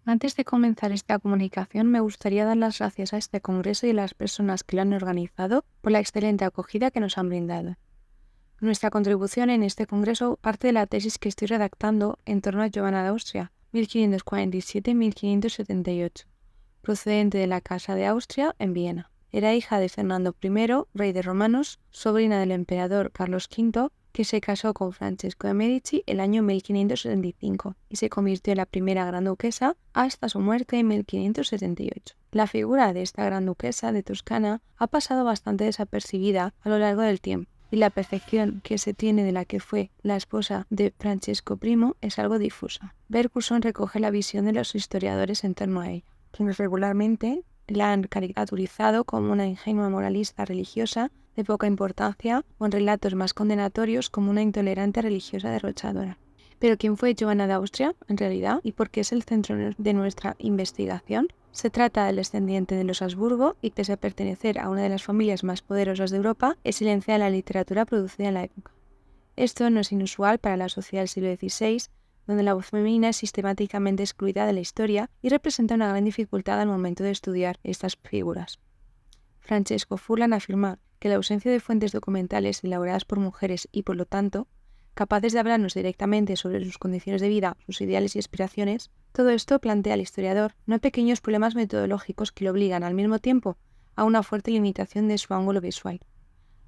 Antes de comenzar esta comunicación, me gustaría dar las gracias a este congreso y a las personas que lo han organizado por la excelente acogida que nos han brindado. Nuestra contribución en este congreso parte de la tesis que estoy redactando en torno a Giovanna de Austria, 1547-1578, procedente de la Casa de Austria en Viena. Era hija de Fernando I, rey de Romanos, sobrina del emperador Carlos V, que se casó con Francesco de Medici el año 1575 y se convirtió en la primera gran duquesa hasta su muerte en 1578. La figura de esta gran duquesa de Toscana ha pasado bastante desapercibida a lo largo del tiempo, y la percepción que se tiene de la que fue la esposa de Francesco I es algo difusa. Bergson recoge la visión de los historiadores en torno a ella, quienes regularmente la han caricaturizado como una ingenua moralista religiosa de poca importancia o en relatos más condenatorios como una intolerante religiosa derrochadora. Pero ¿quién fue Giovanna de Austria, en realidad? ¿Y por qué es el centro de nuestra investigación? Se trata del descendiente de los Habsburgo y, pese a pertenecer a una de las familias más poderosas de Europa, es silenciada en la literatura producida en la época. Esto no es inusual para la sociedad del siglo XVI, donde la voz femenina es sistemáticamente excluida de la historia y representa una gran dificultad al momento de estudiar estas figuras. Francesco Furlan afirma que la ausencia de fuentes documentales elaboradas por mujeres y, por lo tanto, capaces de hablarnos directamente sobre sus condiciones de vida, sus ideales y aspiraciones, todo esto plantea al historiador no pequeños problemas metodológicos que le obligan al mismo tiempo a una fuerte limitación de su ángulo visual.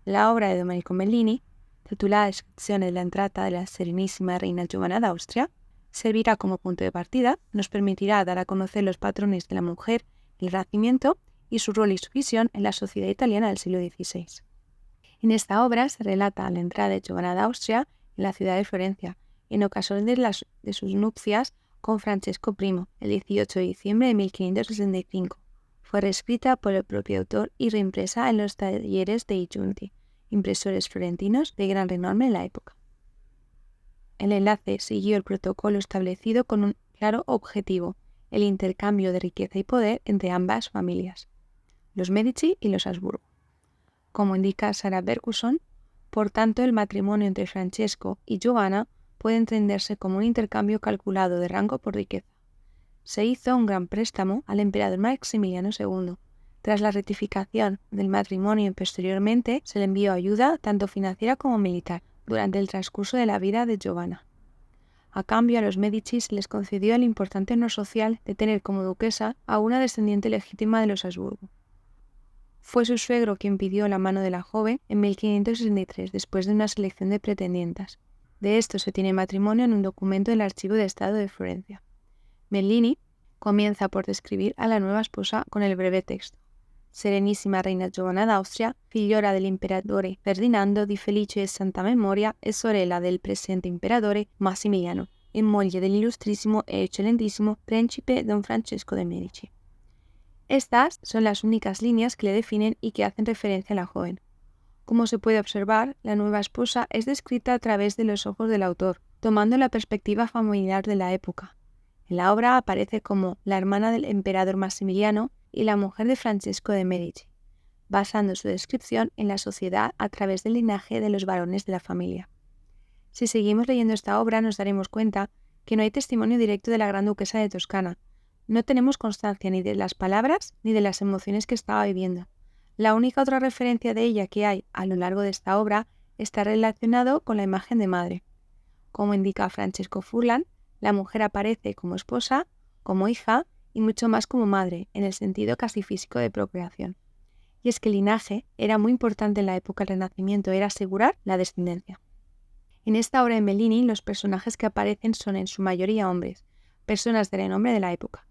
La obra de Domenico Bellini, titulada Descrizione della entrata de la Serenísima Reina Giovanna d'Austria, servirá como punto de partida, nos permitirá dar a conocer los patrones de la mujer, el Renacimiento y su rol y su visión en la sociedad italiana del siglo XVI. En esta obra se relata la entrada de Giovanna d'Austria en la ciudad de Florencia, en ocasión de sus nupcias con Francesco I, el 18 de diciembre de 1565. Fue reescrita por el propio autor y reimpresa en los talleres de Giunti, impresores florentinos de gran renombre en la época. El enlace siguió el protocolo establecido con un claro objetivo: el intercambio de riqueza y poder entre ambas familias, los Medici y los Habsburgo. Como indica Sarah Bergson, por tanto, el matrimonio entre Francesco y Giovanna puede entenderse como un intercambio calculado de rango por riqueza. Se hizo un gran préstamo al emperador Maximiliano II. Tras la ratificación del matrimonio y posteriormente se le envió ayuda tanto financiera como militar durante el transcurso de la vida de Giovanna. A cambio, a los Medici se les concedió el importante honor social de tener como duquesa a una descendiente legítima de los Habsburgo. Fue su suegro quien pidió la mano de la joven en 1563, después de una selección de pretendientas. De esto se tiene matrimonio en un documento del Archivo de Estado de Florencia. Bellini comienza por describir a la nueva esposa con el breve texto: Serenissima Reina Giovanna d'Austria, figliora dell'imperatore Ferdinando di felice e santa memoria e sorella del presente imperatore Massimiliano, e moglie dell'illustrissimo e eccellentissimo Principe Don Francesco de Medici. Estas son las únicas líneas que le definen y que hacen referencia a la joven. Como se puede observar, la nueva esposa es descrita a través de los ojos del autor, tomando la perspectiva familiar de la época. En la obra aparece como la hermana del emperador Maximiliano y la mujer de Francesco de Medici, basando su descripción en la sociedad a través del linaje de los varones de la familia. Si seguimos leyendo esta obra, nos daremos cuenta que no hay testimonio directo de la gran duquesa de Toscana. No tenemos constancia ni de las palabras ni de las emociones que estaba viviendo. La única otra referencia de ella que hay a lo largo de esta obra está relacionado con la imagen de madre. Como indica Francesco Furlan, la mujer aparece como esposa, como hija y mucho más como madre, en el sentido casi físico de procreación. Y es que el linaje era muy importante en la época del Renacimiento, era asegurar la descendencia. En esta obra de Bellini, los personajes que aparecen son en su mayoría hombres, personas de renombre de la época.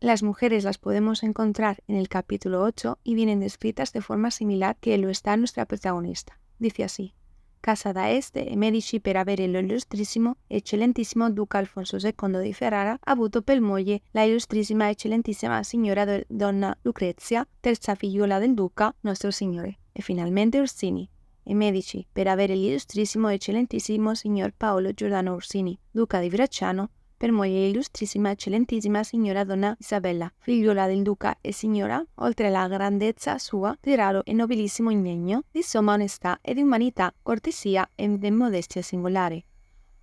Las mujeres las podemos encontrar en el capítulo 8 y vienen descritas de forma similar que lo está nuestra protagonista. Dice así: casada es de Medici per avere l'illustrissimo e eccellentissimo duca Alfonso II di Ferrara, avuto per moglie la illustrissima e eccellentissima signora donna Lucrezia, terza figliuola del duca, nostro signore. E finalmente Orsini e Medici per avere l'illustrissimo e eccellentissimo signor Paolo Giordano Orsini, duca di Bracciano, per moglie l'illustrissima e eccellentissima signora donna Isabella, figliuola del duca e signora, oltre alla grandezza sua, di raro e nobilissimo ingegno, di somma onestà e di humanità, cortesía e de modestia singolare.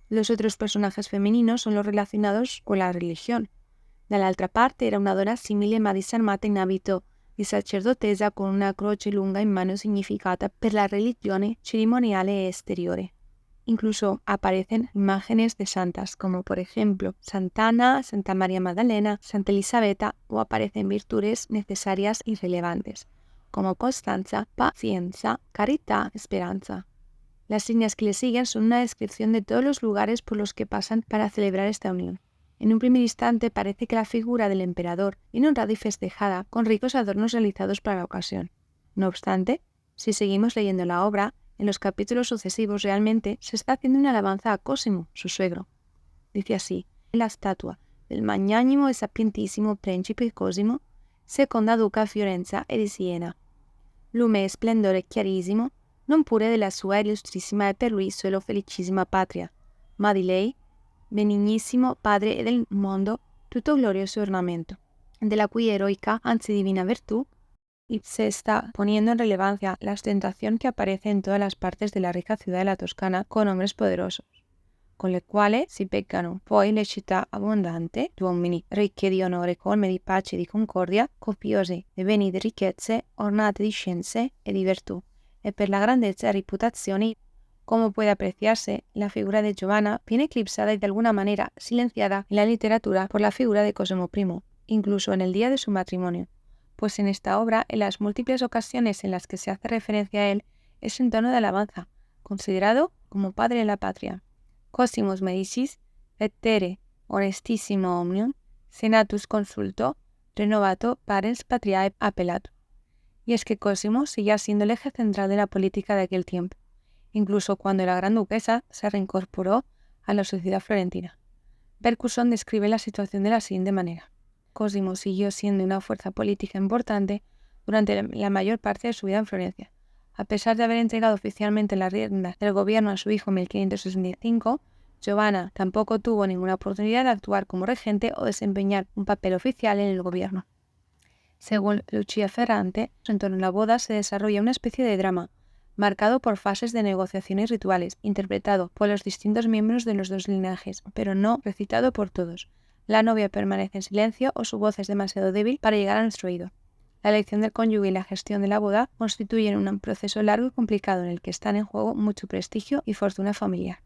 Los otros personajes femeninos son los relacionados con la religión. Dall'altra parte era una donna simile ma disarmata in abito di sacerdotessa con una croce lunga in mano significata per la religione cerimoniale e esteriore. Incluso aparecen imágenes de santas, como por ejemplo Santa Ana, Santa María Magdalena, Santa Elisabetta, o aparecen virtudes necesarias y relevantes, como constanza, paciencia, caridad, esperanza. Las líneas que le siguen son una descripción de todos los lugares por los que pasan para celebrar esta unión. En un primer instante parece que la figura del emperador viene honrada y festejada con ricos adornos realizados para la ocasión. No obstante, si seguimos leyendo la obra, en los capítulos sucesivos realmente se está haciendo una alabanza a Cosimo, su suegro. Dice así: la estatua del magnánimo e sapientissimo principe Cosimo, seconda duca a Fiorenza e di Siena. Lume e splendore chiarissimo, non pure della sua illustrissima e per lui solo felicissima patria, ma di lei, benignissimo padre del mondo, tutto glorioso ornamento, de la cui heroica, anzi divina virtù, y se está poniendo en relevancia la ostentación que aparece en todas las partes de la rica ciudad de la Toscana con hombres poderosos, con le quale si peccano poi le città abbondanti d'uomini, ricche di onore, colme di pace e di concordia, copiose di beni e di ricchezze, ornate di scienze e di virtù, e per la grandezza e reputazione. Como puede apreciarse, la figura de Giovanna viene eclipsada y de alguna manera silenciada en la literatura por la figura de Cosimo I, incluso en el día de su matrimonio, pues en esta obra, en las múltiples ocasiones en las que se hace referencia a él, es en tono de alabanza, considerado como padre de la patria. Cosimus Medicis, lettere honestissimo omnium, senatus consulto, renovato parens patriae appellato. Y es que Cosimo seguía siendo el eje central de la política de aquel tiempo, incluso cuando la gran duquesa se reincorporó a la sociedad florentina. Bergson describe la situación de la siguiente manera: Cosimo siguió siendo una fuerza política importante durante la mayor parte de su vida en Florencia. A pesar de haber entregado oficialmente las riendas del gobierno a su hijo en 1565, Giovanna tampoco tuvo ninguna oportunidad de actuar como regente o desempeñar un papel oficial en el gobierno. Según Lucia Ferrante, en torno a la boda se desarrolla una especie de drama, marcado por fases de negociaciones rituales, interpretado por los distintos miembros de los dos linajes, pero no recitado por todos. La novia permanece en silencio o su voz es demasiado débil para llegar a nuestro oído. La elección del cónyuge y la gestión de la boda constituyen un proceso largo y complicado en el que están en juego mucho prestigio y fortuna familiar.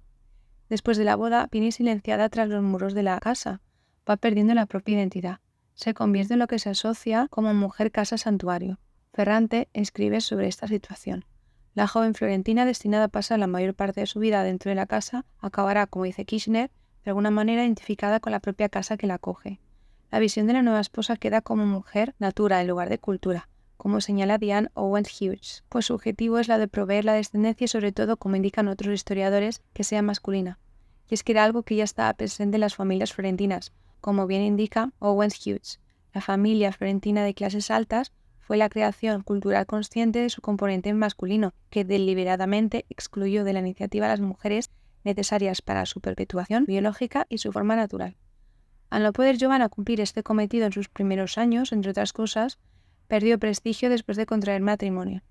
Después de la boda, viene silenciada tras los muros de la casa, va perdiendo la propia identidad. Se convierte en lo que se asocia como mujer casa santuario. Ferrante escribe sobre esta situación. La joven florentina, destinada a pasar la mayor parte de su vida dentro de la casa, acabará, como dice Kirchner, de alguna manera identificada con la propia casa que la acoge. La visión de la nueva esposa queda como mujer natura en lugar de cultura, como señala Diane Owens Hughes, pues su objetivo es la de proveer la descendencia y sobre todo, como indican otros historiadores, que sea masculina. Y es que era algo que ya estaba presente en las familias florentinas, como bien indica Owens Hughes. La familia florentina de clases altas fue la creación cultural consciente de su componente masculino, que deliberadamente excluyó de la iniciativa a las mujeres necesarias para su perpetuación biológica y su forma natural. Al no poder Giovanna cumplir este cometido en sus primeros años, entre otras cosas, perdió prestigio después de contraer matrimonio.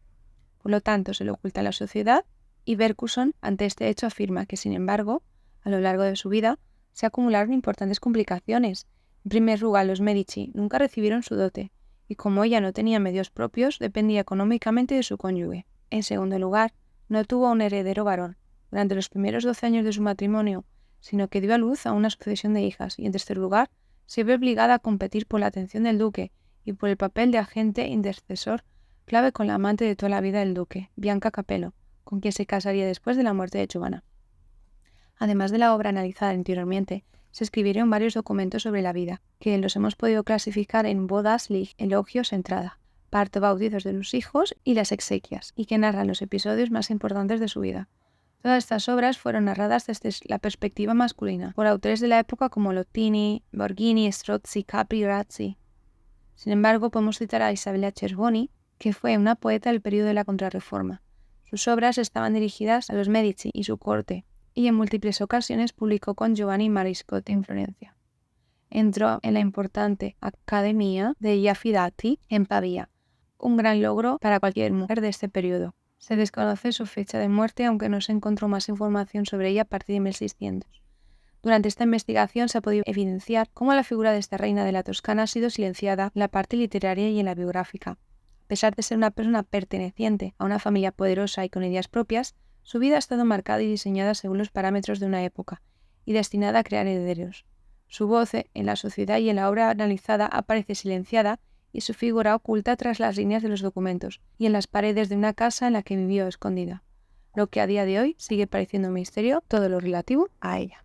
Por lo tanto, se le oculta a la sociedad y Bergson, ante este hecho, afirma que, sin embargo, a lo largo de su vida, se acumularon importantes complicaciones. En primer lugar, los Medici nunca recibieron su dote, y como ella no tenía medios propios, dependía económicamente de su cónyuge. En segundo lugar, no tuvo un heredero varón durante los primeros 12 años de su matrimonio, sino que dio a luz a una sucesión de hijas, y en tercer lugar, se ve obligada a competir por la atención del duque y por el papel de agente intercesor clave con la amante de toda la vida del duque, Bianca Capello, con quien se casaría después de la muerte de Giovanna. Además de la obra analizada anteriormente, se escribieron varios documentos sobre la vida, que los hemos podido clasificar en bodas, elogios, entrada, parto, bautizos de los hijos y las exequias, y que narran los episodios más importantes de su vida. Todas estas obras fueron narradas desde la perspectiva masculina, por autores de la época como Lottini, Borghini, Strozzi, Capri y Razzi. Sin embargo, podemos citar a Isabella Cerboni, que fue una poeta del periodo de la Contrarreforma. Sus obras estaban dirigidas a los Medici y su corte, y en múltiples ocasiones publicó con Giovanni Mariscotti en Florencia. Entró en la importante Academia degli Affidati en Pavía, un gran logro para cualquier mujer de este periodo. Se desconoce su fecha de muerte, aunque no se encontró más información sobre ella a partir de 1600. Durante esta investigación se ha podido evidenciar cómo la figura de esta reina de la Toscana ha sido silenciada en la parte literaria y en la biográfica. A pesar de ser una persona perteneciente a una familia poderosa y con ideas propias, su vida ha estado marcada y diseñada según los parámetros de una época y destinada a crear herederos. Su voz en la sociedad y en la obra analizada aparece silenciada y su figura oculta tras las líneas de los documentos y en las paredes de una casa en la que vivió escondida, lo que a día de hoy sigue pareciendo un misterio todo lo relativo a ella.